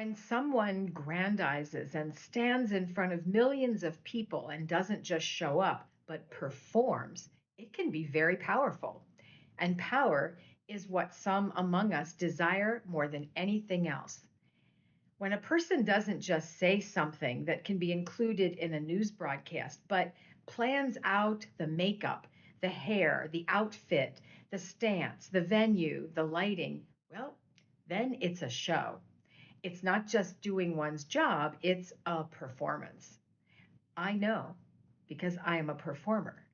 When someone grandizes and stands in front of millions of people and doesn't just show up, but performs, it can be very powerful. And power is what some among us desire more than anything else. When a person doesn't just say something that can be included in a news broadcast, but plans out the makeup, the hair, the outfit, the stance, the venue, the lighting, well, then it's a show. It's not just doing one's job, it's a performance. I know because I am a performer.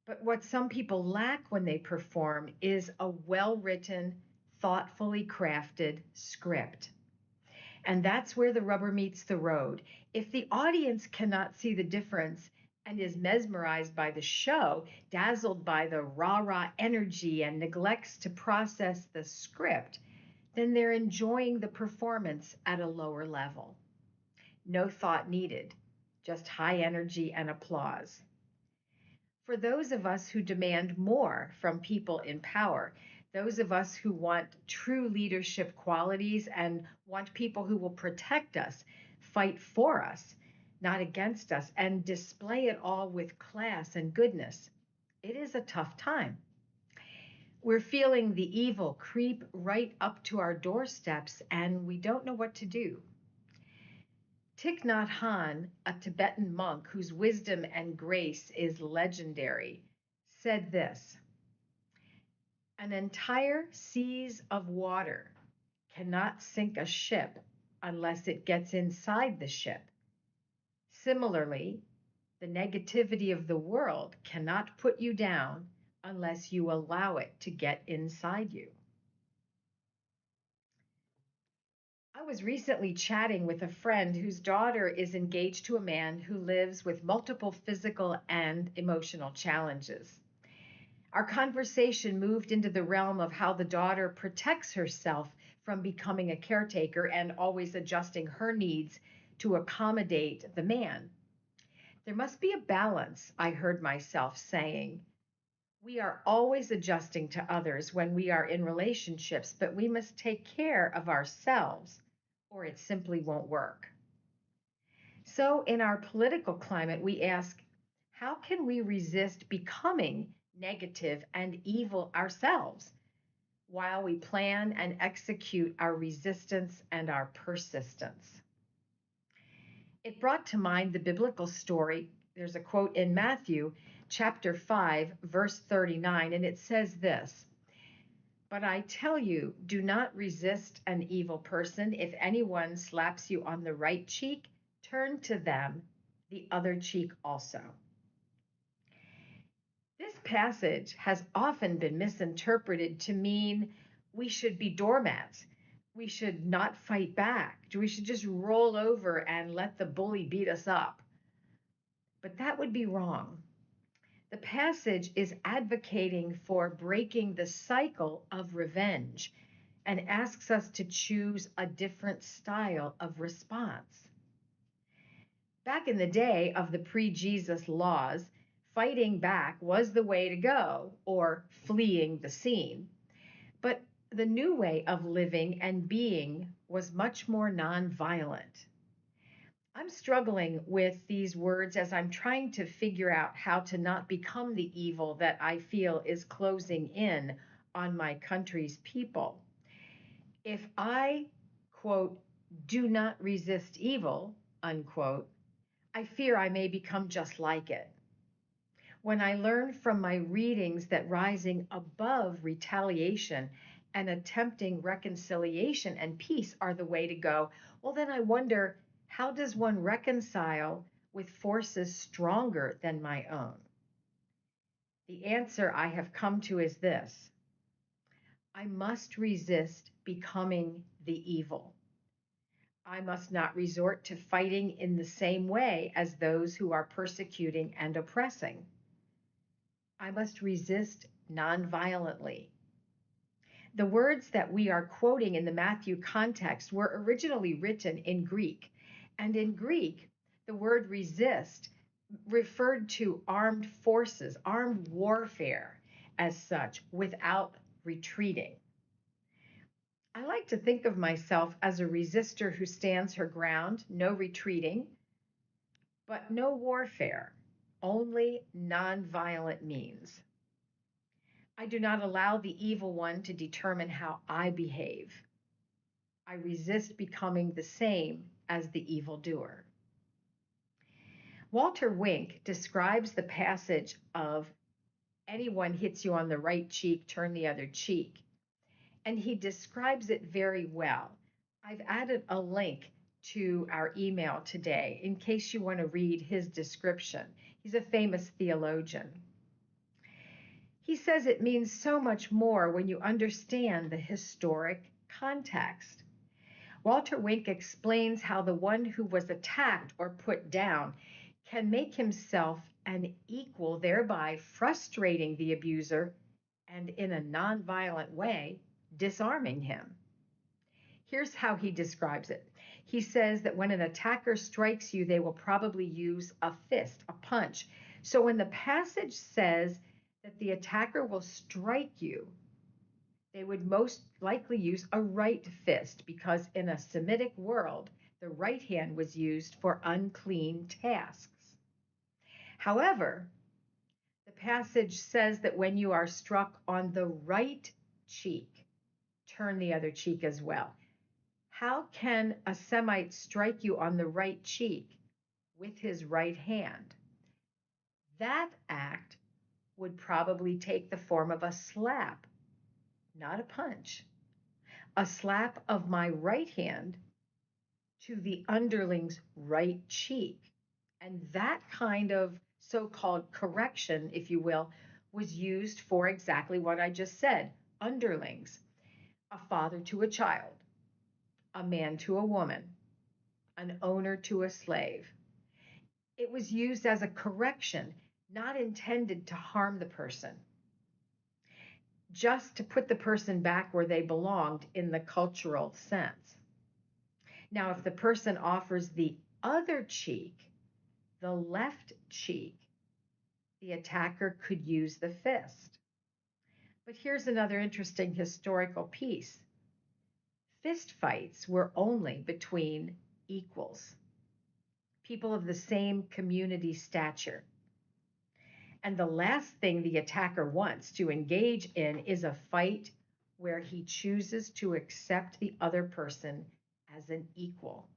But what some people lack when they perform is a well written, thoughtfully crafted script. And that's where the rubber meets the road. If the audience cannot see the difference and is mesmerized by the show, dazzled by the rah rah energy, and neglects to process the script, then they're enjoying the performance at a lower level. No thought needed, just high energy and applause. For those of us who demand more from people in power, those of us who want true leadership qualities and want people who will protect us, fight for us, not against us, and display it all with class and goodness, it is a tough time. We're feeling the evil creep right up to our doorsteps, and we don't know what to do. Thich Nhat Hanh, a Tibetan monk whose wisdom and grace is legendary, said this: an entire seas of water cannot sink a ship unless it gets inside the ship. Similarly, the negativity of the world cannot put you down unless you allow it to get inside you. I was recently chatting with a friend whose daughter is engaged to a man who lives with multiple physical and emotional challenges. Our conversation moved into the realm of how the daughter protects herself from becoming a caretaker and always adjusting her needs to accommodate the man. There must be a balance, I heard myself saying. We are always adjusting to others when we are in relationships, but we must take care of ourselves or it simply won't work. So, in our political climate, we ask, how can we resist becoming negative and evil ourselves while we plan and execute our resistance and our persistence? It brought to mind the biblical story. There's a quote in Matthew chapter 5, verse 39, and it says this: but I tell you, do not resist an evil person. If anyone slaps you on the right cheek, turn to them the other cheek also. This passage has often been misinterpreted to mean we should be doormats. We should not fight back. We should just roll over and let the bully beat us up. But that would be wrong. The passage is advocating for breaking the cycle of revenge and asks us to choose a different style of response. Back in the day of the pre Jesus laws, fighting back was the way to go, or fleeing the scene. But the new way of living and being was much more nonviolent. I'm struggling with these words as I'm trying to figure out how to not become the evil that I feel is closing in on my country's people. If I, quote, do not resist evil, unquote, I fear I may become just like it. When I learn from my readings that rising above retaliation and attempting reconciliation and peace are the way to go, well, then I wonder, how does one reconcile with forces stronger than my own? The answer I have come to is this: I must resist becoming the evil. I must not resort to fighting in the same way as those who are persecuting and oppressing. I must resist nonviolently. The words that we are quoting in the Matthew context were originally written in Greek. And in Greek, the word resist referred to armed forces, armed warfare as such, without retreating. I like to think of myself as a resistor who stands her ground, no retreating, but no warfare, only nonviolent means. I do not allow the evil one to determine how I behave. I resist becoming the same as the evildoer. Walter Wink describes the passage of anyone hits you on the right cheek, turn the other cheek. And he describes it very well. I've added a link to our email today in case you want to read his description. He's a famous theologian. He says it means so much more when you understand the historic context. Walter Wink explains how the one who was attacked or put down can make himself an equal, thereby frustrating the abuser and, in a nonviolent way, disarming him. Here's how he describes it. He says that when an attacker strikes you, they will probably use a fist, a punch. So when the passage says that the attacker will strike you, they would most likely use a right fist because in a Semitic world, the right hand was used for unclean tasks. However, the passage says that when you are struck on the right cheek, turn the other cheek as well. How can a Semite strike you on the right cheek with his right hand? That act would probably take the form of a slap, not a punch. A slap of my right hand to the underling's right cheek. And that kind of so-called correction, if you will, was used for exactly what I just said, underlings, a father to a child, a man to a woman, an owner to a slave. It was used as a correction, not intended to harm the person, just to put the person back where they belonged in the cultural sense. Now, if the person offers the other cheek, the left cheek, the attacker could use the fist. But here's another interesting historical piece. Fist fights were only between equals, people of the same community stature. And the last thing the attacker wants to engage in is a fight where he chooses to accept the other person as an equal.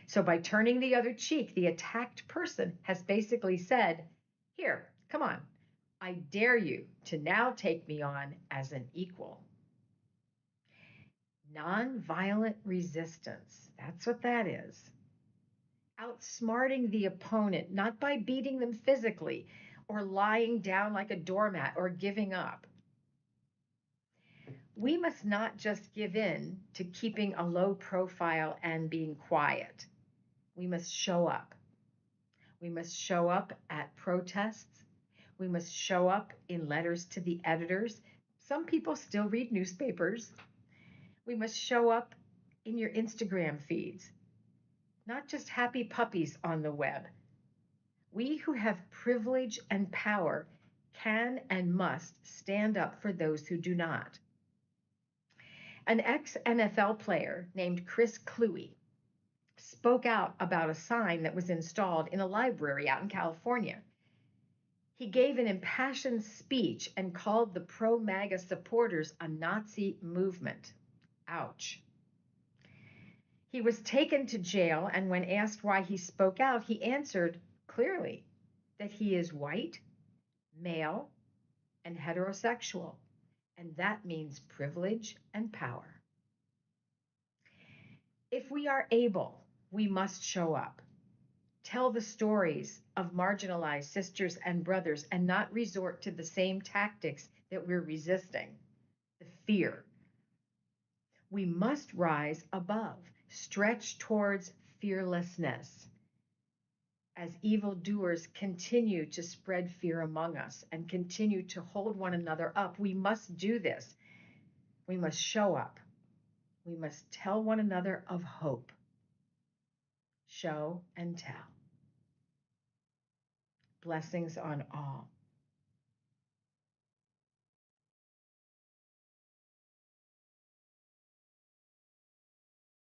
So by turning the other cheek, the attacked person has basically said, here, come on, I dare you to now take me on as an equal. Nonviolent resistance, that's what that is. Outsmarting the opponent, not by beating them physically or lying down like a doormat or giving up. We must not just give in to keeping a low profile and being quiet. We must show up. We must show up at protests. We must show up in letters to the editors. Some people still read newspapers. We must show up in your Instagram feeds, not just happy puppies on the web. We who have privilege and power can and must stand up for those who do not. An ex-NFL player named Chris Cluey spoke out about a sign that was installed in a library out in California. He gave an impassioned speech and called the pro-MAGA supporters a Nazi movement. Ouch. He was taken to jail, and when asked why he spoke out, he answered clearly that he is white, male, and heterosexual, and that means privilege and power. If we are able, we must show up. Tell the stories of marginalized sisters and brothers and not resort to the same tactics that we're resisting, the fear. We must rise above, stretch towards fearlessness. As evildoers continue to spread fear among us and continue to hold one another up, we must do this. We must show up. We must tell one another of hope. Show and tell. Blessings on all.